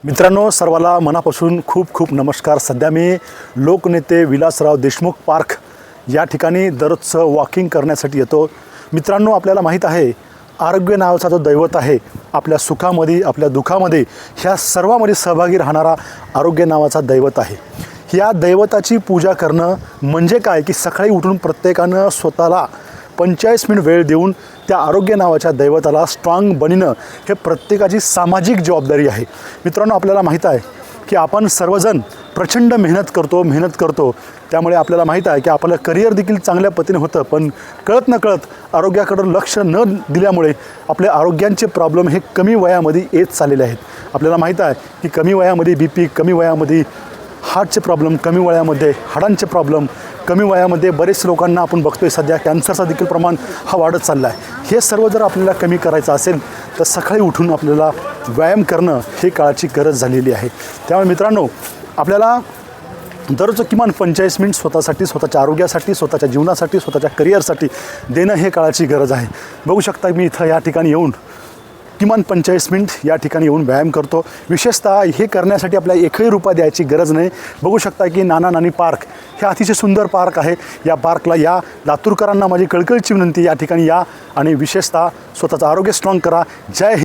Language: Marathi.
मित्रांनो, सर्वाला मनापासून खूप खूप नमस्कार। सध्या मी लोकनेते विलासराव देशमुख पार्क या ठिकाणी दररोजचं वॉकिंग करण्यासाठी येतो। मित्रांनो, आपल्याला माहीत आहे आरोग्य नावाचा जो दैवत आहे, आपल्या सुखामध्ये आपल्या दुःखामध्ये ह्या सर्वामध्ये सहभागी राहणारा आरोग्य नावाचा दैवत आहे। ह्या दैवताची पूजा करणं म्हणजे काय की सकाळी उठून प्रत्येकानं स्वतःला 45 मिनिट वेळ देऊन त्या आरोग्य नावाच्या दैवताला स्ट्रॉंग बनणं हे प्रत्येकाची सामाजिक जबाबदारी आहे। मित्रांनो, आपल्याला माहीत आहे की आपण सर्वजण प्रचंड मेहनत करतो त्यामुळे आपल्याला माहीत आहे की आपलं करिअर देखील चांगल्या पद्धतीने होतं, पण कळत नकळत आरोग्याकडे लक्ष न दिल्यामुळे आपल्या आरोग्यांचे प्रॉब्लेम हे कमी वयामध्ये येत चाललेले आहेत। आपल्याला माहीत आहे की कमी वयामध्ये बीपी, कमी वयामध्ये हार्टचे प्रॉब्लेम, कमी वयामध्ये हाडांचे प्रॉब्लेम, कमी वयामध्ये बरेच लोकांना आपण बघतोय सध्या कॅन्सरचा देखील प्रमाण हा वाढत चालला आहे। हे सर्व जर आपल्याला कमी करायचं असेल तर सकाळी उठून आपल्याला व्यायाम करणं ही काळाची गरज झालेली आहे। त्यामुळे मित्रांनो, आपल्याला दररोज किमान 45 मिनिट स्वतःसाठी, स्वतःच्या आरोग्यासाठी, स्वतःच्या जीवनासाठी, स्वतःच्या करिअरसाठी देणं हे काळाची गरज आहे। बघू शकता मी इथं या ठिकाणी येऊन किमान 45 मिनिट या ठिकाणी येऊन व्यायाम करतो। विशेषतः हे करण्यासाठी आपल्याला एकही रुपया द्यायची गरज नाही। बघू शकता की नाना नानी पार्क हे अतिशय सुंदर पार्क आहे। या पार्कला या, लातूरकरांना माझी कळकळीची विनंती, या ठिकाणी या आणि विशेषतः स्वतःचं आरोग्य स्ट्रॉंग करा। जय हिंद।